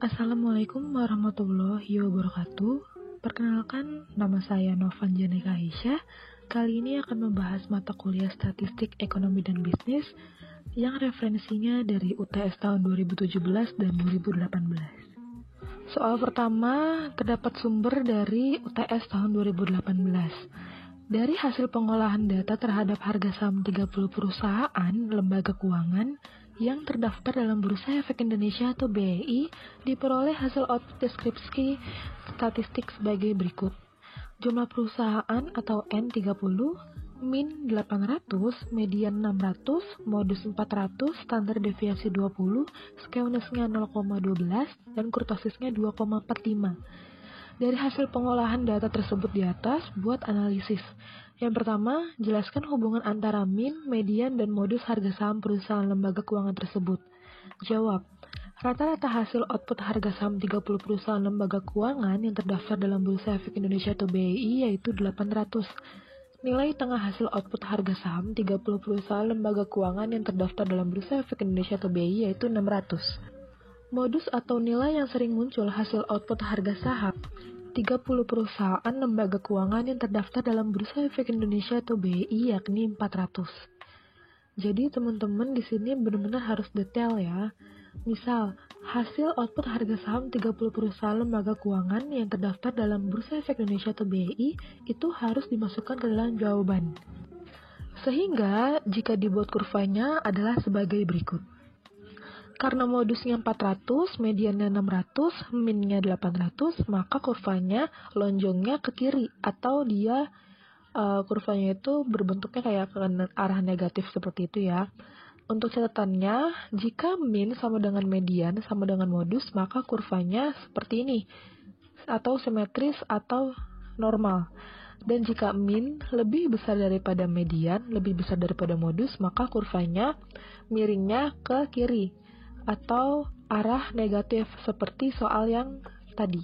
Assalamualaikum warahmatullahi wabarakatuh. Perkenalkan, nama saya Novan Janika Aisyah. Kali ini akan membahas mata kuliah Statistik Ekonomi dan Bisnis yang referensinya dari UTS tahun 2017 dan 2018. Soal pertama terdapat sumber dari UTS tahun 2018. Dari hasil pengolahan data terhadap harga saham 30 perusahaan lembaga keuangan yang terdaftar dalam Bursa Efek Indonesia atau BEI, diperoleh hasil output deskripsi statistik sebagai berikut. Jumlah perusahaan atau N30, min 800, median 600, modus 400, standar deviasi 20, skewness-nya 0,12, dan kurtosisnya 2,45. Dari hasil pengolahan data tersebut di atas, buat analisis. Yang pertama, jelaskan hubungan antara min, median, dan modus harga saham perusahaan lembaga keuangan tersebut. Jawab. Rata-rata hasil output harga saham 30 perusahaan lembaga keuangan yang terdaftar dalam Bursa Efek Indonesia atau BEI yaitu 800. Nilai tengah hasil output harga saham 30 perusahaan lembaga keuangan yang terdaftar dalam Bursa Efek Indonesia atau BEI yaitu 600. Modus atau nilai yang sering muncul hasil output harga saham 30 perusahaan lembaga keuangan yang terdaftar dalam Bursa Efek Indonesia atau BEI yakni 400. Jadi teman-teman di sini benar-benar harus detail ya. Misal, hasil output harga saham 30 perusahaan lembaga keuangan yang terdaftar dalam Bursa Efek Indonesia atau BEI itu harus dimasukkan ke dalam jawaban. Sehingga jika dibuat kurvanya adalah sebagai berikut. Karena modusnya 400, mediannya 600, minnya 800, maka kurvanya lonjongnya ke kiri atau dia kurvanya itu berbentuknya kayak ke arah negatif seperti itu ya. Untuk catatannya, jika min sama dengan median sama dengan modus, maka kurvanya seperti ini atau simetris atau normal. Dan jika min lebih besar daripada median, lebih besar daripada modus, maka kurvanya miringnya ke kiri atau arah negatif seperti soal yang tadi.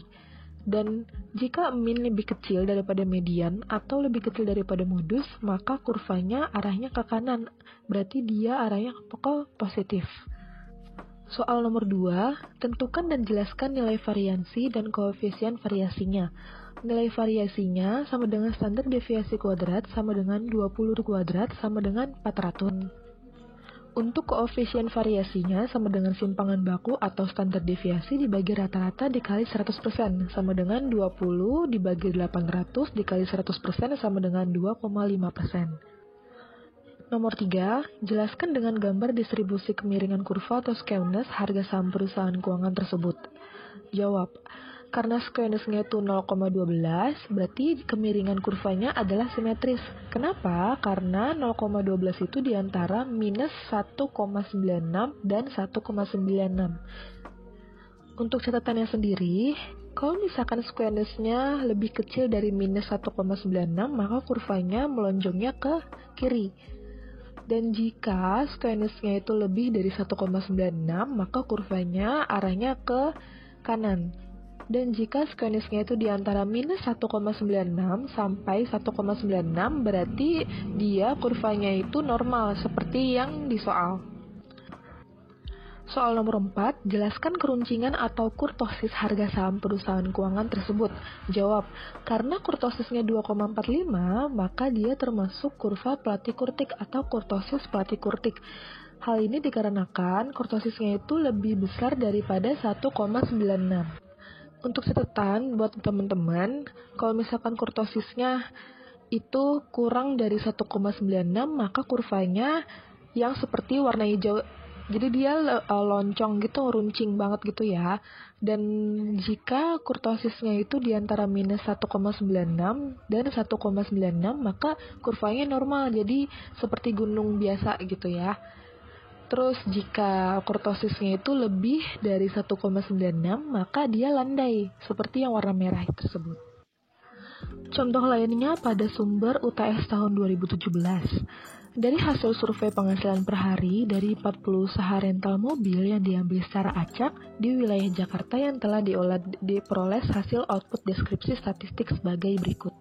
Dan jika min lebih kecil daripada median atau lebih kecil daripada modus, maka kurvanya arahnya ke kanan, berarti dia arahnya ke positif. Soal nomor 2, tentukan dan jelaskan nilai variansi dan koefisien variasinya. Nilai variasinya sama dengan standar deviasi kuadrat sama dengan 20 kuadrat sama dengan 400. Untuk koefisien variasinya sama dengan simpangan baku atau standar deviasi dibagi rata-rata dikali 100% sama dengan 20 dibagi 800 dikali 100% sama dengan 2,5%. Nomor 3, jelaskan dengan gambar distribusi kemiringan kurva atau skewness harga saham perusahaan keuangan tersebut. Jawab. Karena skewness-nya itu 0,12, berarti kemiringan kurvanya adalah simetris. Kenapa? Karena 0,12 itu diantara minus 1,96 dan 1,96. Untuk catatannya sendiri, kalau misalkan skewness-nya lebih kecil dari minus 1,96, maka kurvanya melonjongnya ke kiri. Dan jika skewness-nya itu lebih dari 1,96, maka kurvanya arahnya ke kanan. Dan jika skewness-nya itu di antara minus 1,96 sampai 1,96, berarti dia kurvanya itu normal seperti yang di soal. Soal nomor 4, jelaskan keruncingan atau kurtosis harga saham perusahaan keuangan tersebut. Jawab, karena kurtosisnya 2,45, maka dia termasuk kurva Platy-Kurtic atau kurtosis Platy-Kurtic. Hal ini dikarenakan kurtosisnya itu lebih besar daripada 1,96. Untuk catatan buat teman-teman, kalau misalkan kurtosisnya itu kurang dari 1,96, maka kurvanya yang seperti warna hijau. Jadi dia loncong gitu, runcing banget gitu ya. Dan jika kurtosisnya itu di antara minus 1,96 dan 1,96, maka kurvanya normal. Jadi seperti gunung biasa gitu ya. Terus jika kurtosisnya itu lebih dari 1,96, maka dia landai, seperti yang warna merah tersebut. Contoh lainnya pada sumber UTS tahun 2017. Dari hasil survei penghasilan per hari dari 40 usaha rental mobil yang diambil secara acak di wilayah Jakarta yang telah diperoleh hasil output deskripsi statistik sebagai berikut.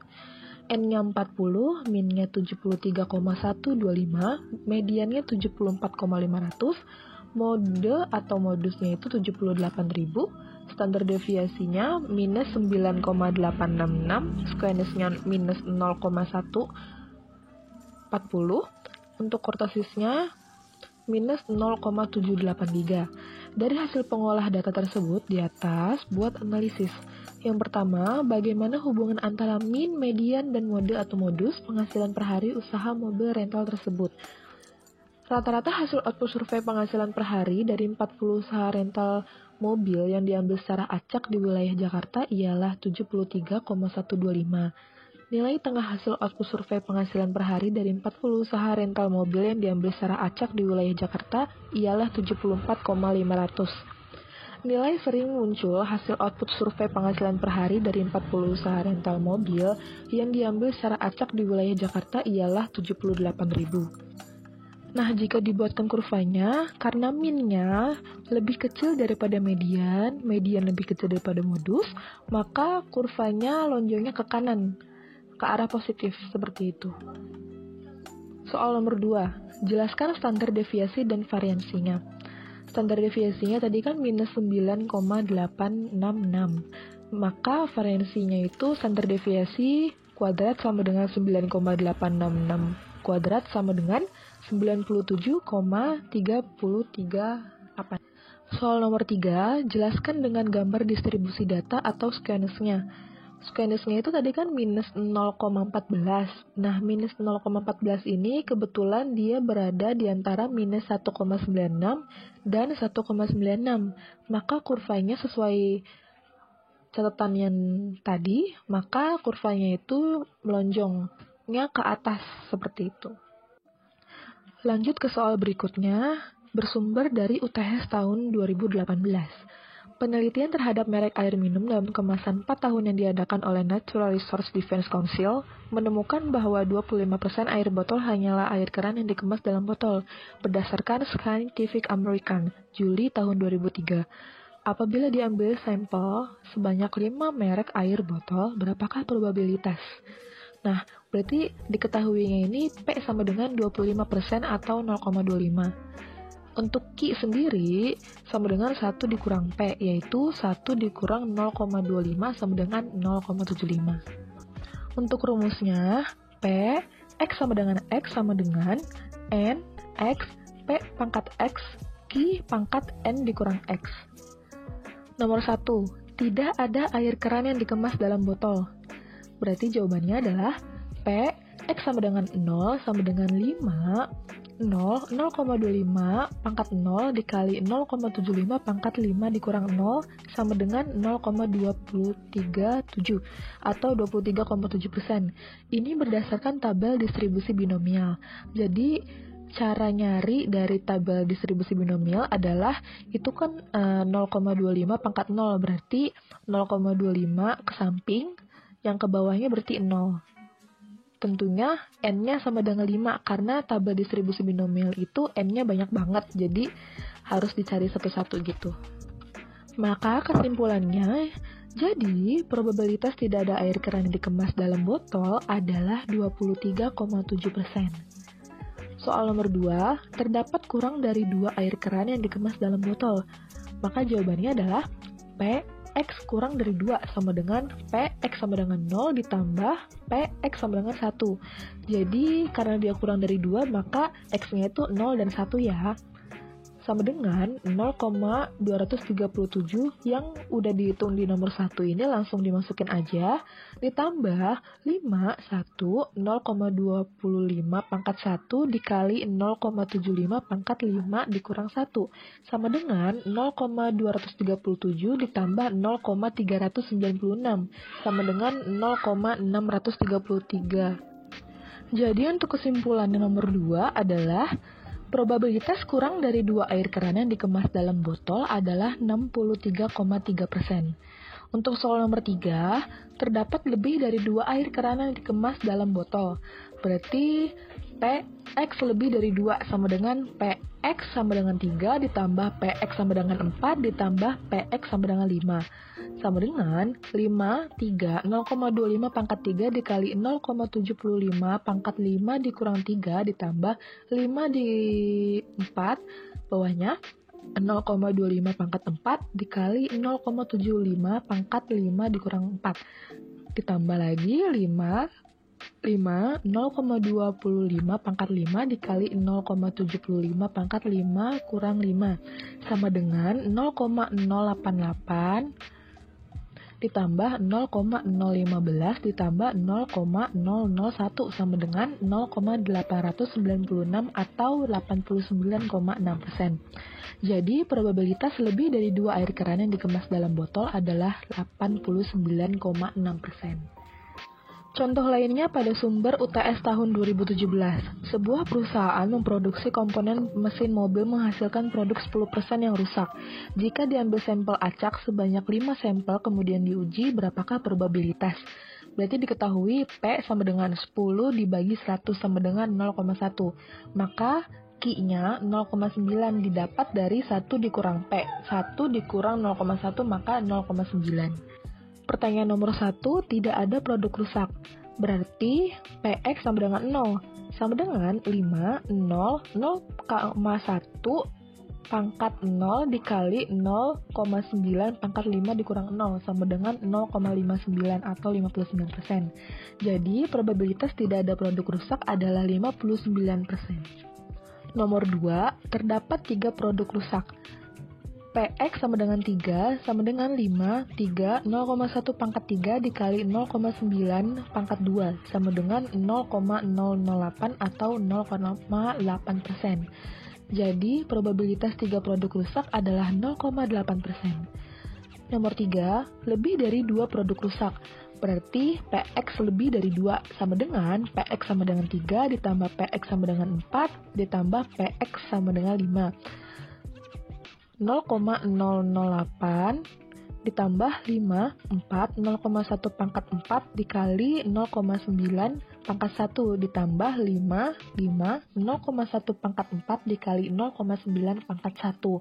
N-nya 40, min-nya 73,125, mediannya 74,500, Mode atau modusnya itu 78.000, standar deviasinya minus 9,866, squareness-nya minus 0,140, untuk kurtosisnya minus 0,783. Dari hasil pengolah data tersebut di atas, buat analisis. Yang pertama, bagaimana hubungan antara mean, median, dan mode atau modus penghasilan per hari usaha mobil rental tersebut. Rata-rata hasil output survei penghasilan per hari dari 40 usaha rental mobil yang diambil secara acak di wilayah Jakarta ialah 73,125. Nilai tengah hasil output survei penghasilan per hari dari 40 usaha rental mobil yang diambil secara acak di wilayah Jakarta ialah 74,500. Nilai sering muncul hasil output survei penghasilan per hari dari 40 usaha rental mobil yang diambil secara acak di wilayah Jakarta ialah 78.000. Nah, jika dibuatkan kurvanya, karena min-nya lebih kecil daripada median lebih kecil daripada modus, maka kurvanya lonjongnya ke kanan, ke arah positif, seperti itu. Soal nomor 2, jelaskan standar deviasi dan variansinya. Standar deviasinya tadi kan minus 9,866, maka variansinya itu standar deviasi kuadrat sama dengan 9,866 kuadrat sama dengan 97,338. Soal nomor 3, jelaskan dengan gambar distribusi data atau squareness-nya. Squareness-nya itu tadi kan minus 0,14. Nah, minus 0,14 ini kebetulan dia berada di antara minus 1,96 dan 1,96. Maka kurvanya sesuai catatan yang tadi, maka kurvanya itu melonjongnya ke atas seperti itu. Lanjut ke soal berikutnya, bersumber dari UTS tahun 2018. Penelitian terhadap merek air minum dalam kemasan 4 tahun yang diadakan oleh Natural Resource Defense Council menemukan bahwa 25% air botol hanyalah air keran yang dikemas dalam botol, berdasarkan Scientific American, Juli tahun 2003. Apabila diambil sampel sebanyak 5 merek air botol, berapakah probabilitas? Nah, berarti diketahuinya ini P sama dengan 25% atau 0,25. Untuk Q sendiri sama dengan 1 dikurang P, yaitu 1 dikurang 0,25 sama dengan 0,75. Untuk rumusnya, P, X sama dengan X sama dengan N, X, P pangkat X, Q pangkat N dikurang X. Nomor 1, tidak ada air keran yang dikemas dalam botol. Berarti jawabannya adalah P, X sama dengan 0 sama dengan 5, 0,25 pangkat 0 dikali 0,75 pangkat 5 dikurang 0 sama dengan 0,237 atau 23,7%. Ini berdasarkan tabel distribusi binomial. Jadi cara nyari dari tabel distribusi binomial adalah itu kan 0,25 pangkat 0 berarti 0,25 ke samping, yang ke bawahnya berarti 0. Tentunya N-nya sama dengan 5 karena tabel distribusi binomial itu N-nya banyak banget, jadi harus dicari satu-satu gitu. Maka kesimpulannya, jadi probabilitas tidak ada air keran yang dikemas dalam botol adalah 23,7%. Soal nomor 2, terdapat kurang dari 2 air keran yang dikemas dalam botol. Maka jawabannya adalah P X kurang dari 2 sama dengan P X sama dengan 0 ditambah P X sama dengan 1. Jadi karena dia kurang dari 2 maka X-nya itu 0 dan 1 ya. Sama dengan 0,237 yang udah dihitung di nomor 1 ini langsung dimasukin aja. Ditambah 5, 1, 0,25 pangkat 1 dikali 0,75 pangkat 5 dikurang 1. Sama dengan 0,237 ditambah 0,396. Sama dengan 0,633. Jadi untuk kesimpulan nomor 2 adalah probabilitas kurang dari 2 air keran yang dikemas dalam botol adalah 63,3%. Untuk soal nomor 3, terdapat lebih dari 2 air keran yang dikemas dalam botol. Berarti PX lebih dari 2 sama dengan PX sama dengan 3 ditambah PX sama dengan 4 ditambah PX sama dengan 5. Sama dengan 5, 3, 0,25 pangkat 3 dikali 0,75 pangkat 5 dikurang 3 ditambah 5 di 4 bawahnya 0,25 pangkat 4 dikali 0,75 pangkat 5 dikurang 4. Ditambah lagi 0,25 pangkat 5 dikali 0,75 pangkat 5 kurang 5 sama dengan 0,088 ditambah 0,015 ditambah 0,001 sama dengan 0,896 atau 89,6%. Jadi, probabilitas lebih dari 2 air keran yang dikemas dalam botol adalah 89,6%. Contoh lainnya pada sumber UTS tahun 2017. Sebuah perusahaan memproduksi komponen mesin mobil menghasilkan produk 10% yang rusak. Jika diambil sampel acak sebanyak 5 sampel kemudian diuji, berapakah probabilitas? Berarti diketahui P sama dengan 10 dibagi 100 sama dengan 0,1. Maka Q-nya 0,9 didapat dari 1 dikurang P. 1 dikurang 0,1 maka 0,9. Pertanyaan nomor 1, tidak ada produk rusak. Berarti PX sama dengan 0. Sama dengan 5, 0, 0,1 pangkat 0 dikali 0,9 pangkat 5 dikurang 0 sama dengan 0,59 atau 59%. Jadi, probabilitas tidak ada produk rusak adalah 59%. Nomor 2, terdapat 3 produk rusak. PX sama dengan 3 sama dengan 5, 3, 0,1 pangkat 3 dikali 0,9 pangkat 2 sama dengan 0,008 atau 0,8%. Jadi, probabilitas 3 produk rusak adalah 0,8%. Nomor 3, lebih dari 2 produk rusak. Berarti PX lebih dari 2 sama dengan PX sama dengan 3 ditambah PX sama dengan 4 ditambah PX sama dengan 5. 0,008 ditambah 5, 4, 0,1 pangkat 4 dikali 0,9 pangkat 1 ditambah 5, 0,1 pangkat 4 dikali 0,9 pangkat 1.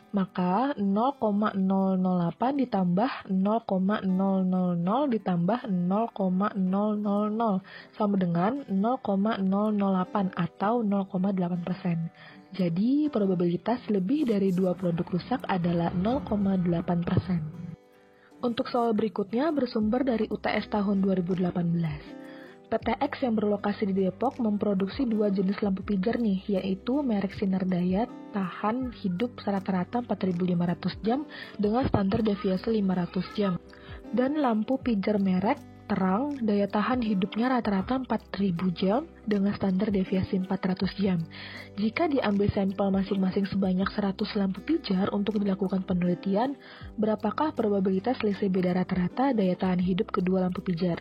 Maka 0,008 ditambah 0,000 ditambah 0,000 sama dengan 0,008 atau 0,8%. Jadi, probabilitas lebih dari 2 produk rusak adalah 0,8%. Untuk soal berikutnya bersumber dari UTS tahun 2018. PTX yang berlokasi di Depok memproduksi 2 jenis lampu pijar nih, yaitu merek Sinar Daya tahan hidup rata-rata 4.500 jam dengan standar deviasi 500 jam. Dan lampu pijar merek Terang daya tahan hidupnya rata-rata 4.000 jam dengan standar deviasi 400 jam. Jika diambil sampel masing-masing sebanyak 100 lampu pijar untuk dilakukan penelitian, berapakah probabilitas selisih beda rata-rata daya tahan hidup kedua lampu pijar?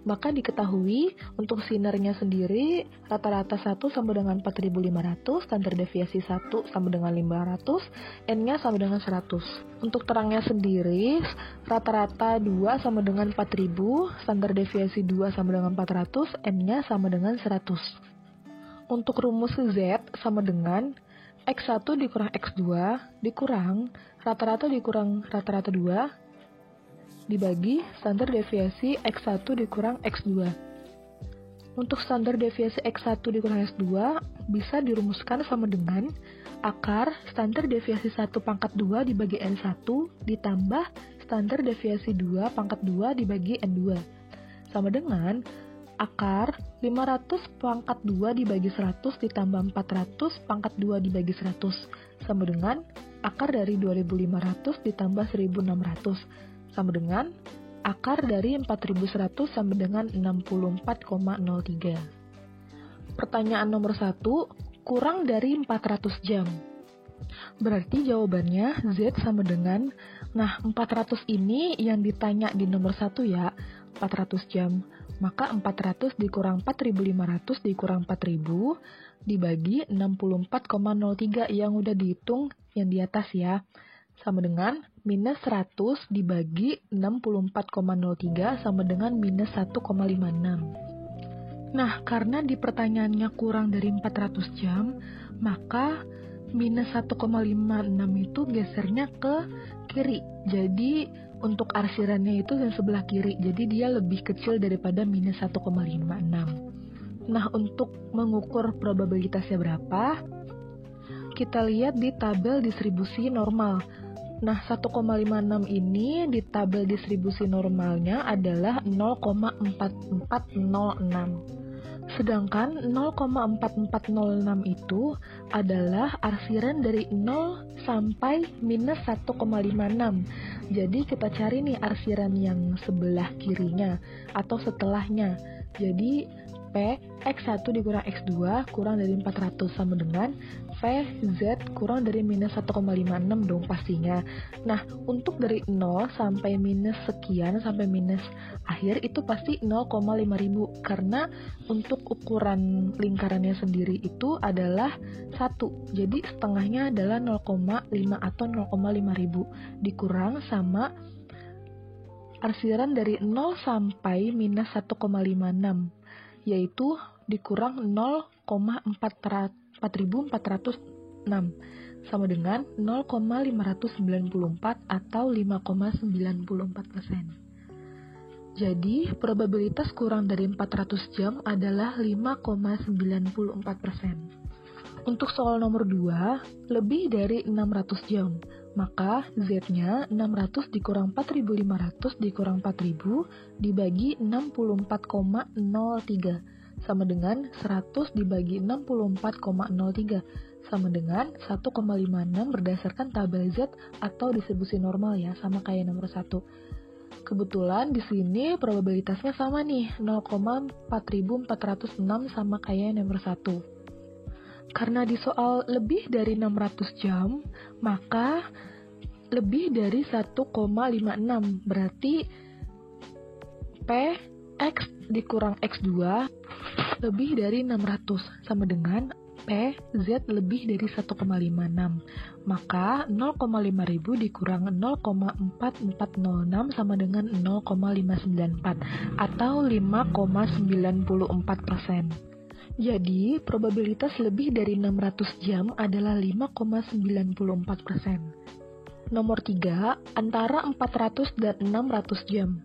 Maka diketahui untuk sinarnya sendiri rata-rata 1 sama dengan 4.500, standar deviasi 1 sama dengan 500, N-nya sama dengan 100. Untuk terangnya sendiri rata-rata 2 sama dengan 4.000, standar deviasi 2 sama dengan 400, N-nya sama dengan 100. Untuk rumus Z sama dengan X1 dikurang X2 dikurang rata-rata dikurang rata-rata 2 dibagi standar deviasi X1 dikurang X2. Untuk standar deviasi X1 dikurang X2 bisa dirumuskan sama dengan akar standar deviasi 1 pangkat 2 dibagi N1 ditambah standar deviasi 2 pangkat 2 dibagi N2 sama dengan akar 500 pangkat 2 dibagi 100 ditambah 400 pangkat 2 dibagi 100 sama dengan akar dari 2500 ditambah 1600 sama dengan akar dari 4100 sama dengan 64,03. Pertanyaan nomor 1, kurang dari 400 jam. Berarti jawabannya Z sama dengan, 400 ini yang ditanya di nomor 1 ya, 400 jam. Maka 400 dikurang 4.500 dikurang 4.000 dibagi 64,03 yang udah dihitung yang di atas ya. Sama dengan minus 100 dibagi 64,03 sama dengan minus 1,56. Nah, karena di pertanyaannya kurang dari 400 jam, maka minus 1,56 itu gesernya ke kiri. Jadi, untuk arsirannya itu yang sebelah kiri. Jadi, dia lebih kecil daripada minus 1,56. Nah, untuk mengukur probabilitasnya berapa? kita lihat di tabel distribusi normal. Nah, 1,56 ini di tabel distribusi normalnya adalah 0,4406. Sedangkan 0,4406 itu adalah arsiran dari 0 sampai minus 1,56. Jadi kita cari nih arsiran yang sebelah kirinya atau setelahnya. Jadi P X1 dikurang X2 kurang dari 400 sama dengan V Z kurang dari minus 1,56 dong pastinya. Nah, untuk dari 0 sampai minus sekian sampai minus akhir itu pasti 0,5000 karena untuk ukuran lingkarannya sendiri itu adalah 1. Jadi setengahnya adalah 0,5 atau 0,5000 dikurang sama arsiran dari 0 sampai minus 1,56 yaitu dikurang 0,4406 sama dengan 0,594 atau 5,94%. Jadi, probabilitas kurang dari 400 jam adalah 5,94%. Untuk soal nomor 2, lebih dari 600 jam, maka Z-nya 600 dikurang 4.500 dikurang 4.000 dibagi 64,03 sama dengan 100 dibagi 64,03 sama dengan 1,56 berdasarkan tabel Z atau distribusi normal ya, sama kayak nomor 1. Kebetulan di sini probabilitasnya sama nih, 0,4406 sama kayak nomor 1. Karena di soal lebih dari 600 jam, maka lebih dari 1,56 berarti P X dikurang X2 lebih dari 600 sama dengan P Z lebih dari 1,56. Maka 0,5000 dikurang 0,4406 sama dengan 0,594 atau 5,94%. Jadi, probabilitas lebih dari 600 jam adalah 5,94%. Nomor 3, antara 400 dan 600 jam.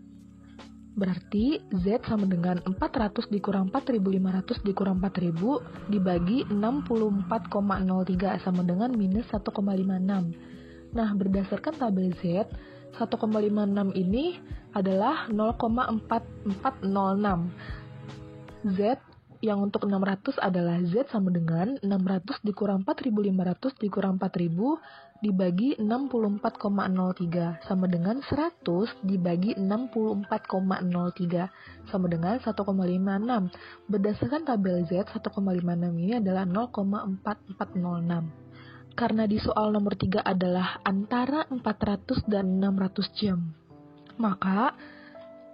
Berarti Z sama dengan 400 dikurang 4.500 dikurang 4.000 dibagi 64,03 sama dengan minus 1,56. Nah, berdasarkan tabel Z, 1,56 ini adalah 0,4406. Z yang untuk 600 adalah Z sama dengan 600 dikurang 4.500 dikurang 4.000 dibagi 64,03 sama dengan 100 dibagi 64,03 sama dengan 1,56. Berdasarkan tabel Z, 1,56 ini adalah 0,4406. Karena di soal nomor 3 adalah antara 400 dan 600 jam, maka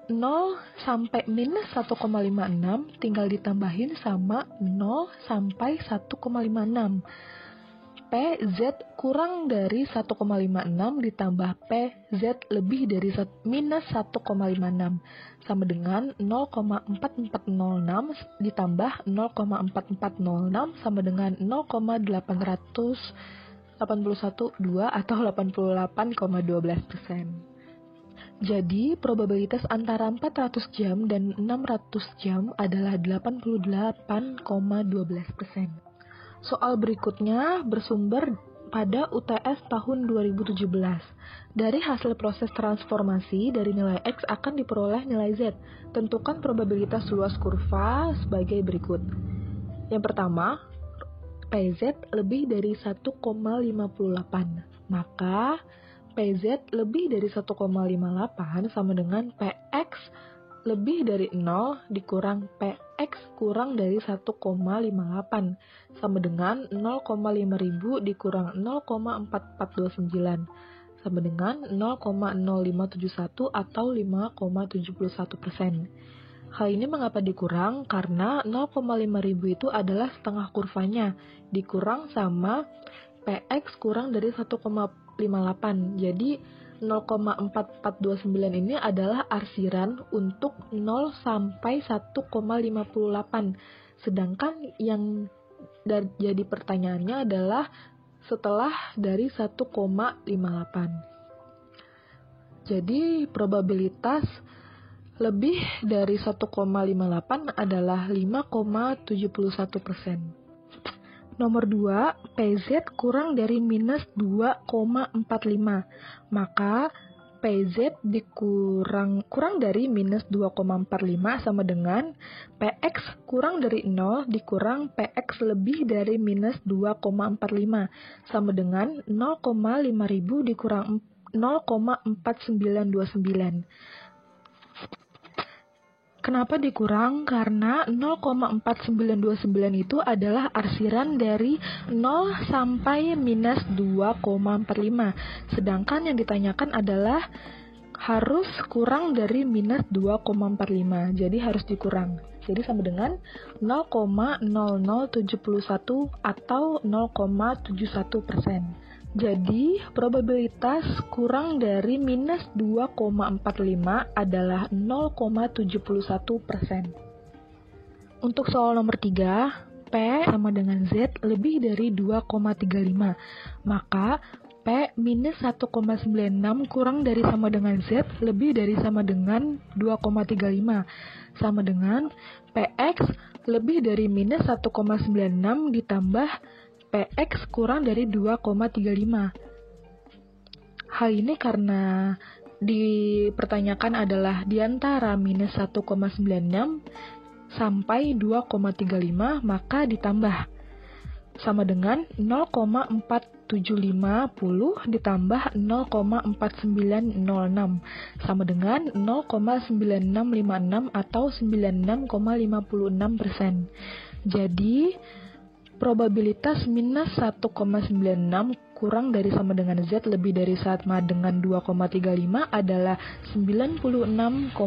0 sampai minus 1,56 tinggal ditambahin sama 0 sampai 1,56. PZ kurang dari 1,56 ditambah PZ lebih dari minus 1,56 sama dengan 0,4406 ditambah 0,4406 sama dengan 0,881,2 atau 88,12%. Jadi, probabilitas antara 400 jam dan 600 jam adalah 88,12%. Soal berikutnya bersumber pada UTS tahun 2017. Dari hasil proses transformasi dari nilai X akan diperoleh nilai Z. Tentukan probabilitas luas kurva sebagai berikut. Yang pertama, PZ lebih dari 1,58. Maka PZ lebih dari 1,58 sama dengan PX lebih dari 0 dikurang PX kurang dari 1,58 sama dengan 0,5000 dikurang 0,4429 sama dengan 0,0571 atau 5,71%. Hal ini mengapa dikurang? Karena 0,5000 itu adalah setengah kurvanya dikurang sama PX kurang dari 1,58. Jadi 0,4429 ini adalah arsiran untuk 0 sampai 1,58. Sedangkan yang jadi pertanyaannya adalah setelah dari 1,58. Jadi probabilitas lebih dari 1,58 adalah 5,71%. Nomor 2, PZ kurang dari minus 2,45. Maka PZ kurang dari minus 2,45 sama dengan PX kurang dari 0 dikurang PX lebih dari minus 2,45 sama dengan 0,5000 dikurang 0,4929. Kenapa dikurang? Karena 0,4929 itu adalah arsiran dari 0 sampai minus 2,45. Sedangkan yang ditanyakan adalah harus kurang dari minus 2,45. Jadi harus dikurang. Jadi sama dengan 0,0071 atau 0,71%. Jadi, probabilitas kurang dari minus 2,45 adalah 0,71%. Untuk soal nomor 3, P sama dengan Z lebih dari 2,35. Maka, P minus 1,96 kurang dari sama dengan Z lebih dari sama dengan 2,35. Sama dengan PX lebih dari minus 1,96 ditambah PX kurang dari 2,35. Hal ini karena dipertanyakan adalah di antara minus 1,96 sampai 2,35, maka ditambah. Sama dengan 0,4750 ditambah 0,4906. Sama dengan 0,9656 atau 96,56%. Jadi, probabilitas minus 1,96 kurang dari sama dengan Z lebih dari sama dengan 2,35 adalah 96,56%.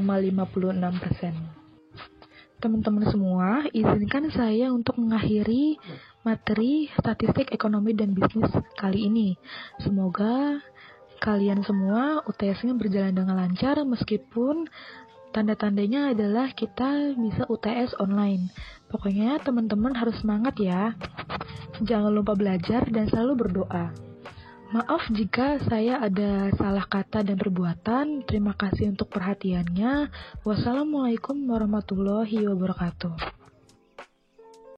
Teman-teman semua, izinkan saya untuk mengakhiri materi statistik ekonomi dan bisnis kali ini. Semoga kalian semua UTS-nya berjalan dengan lancar meskipun tanda-tandanya adalah kita bisa UTS online. Pokoknya teman-teman harus semangat ya. Jangan lupa belajar dan selalu berdoa. Maaf jika saya ada salah kata dan perbuatan. Terima kasih untuk perhatiannya. Wassalamualaikum warahmatullahi wabarakatuh.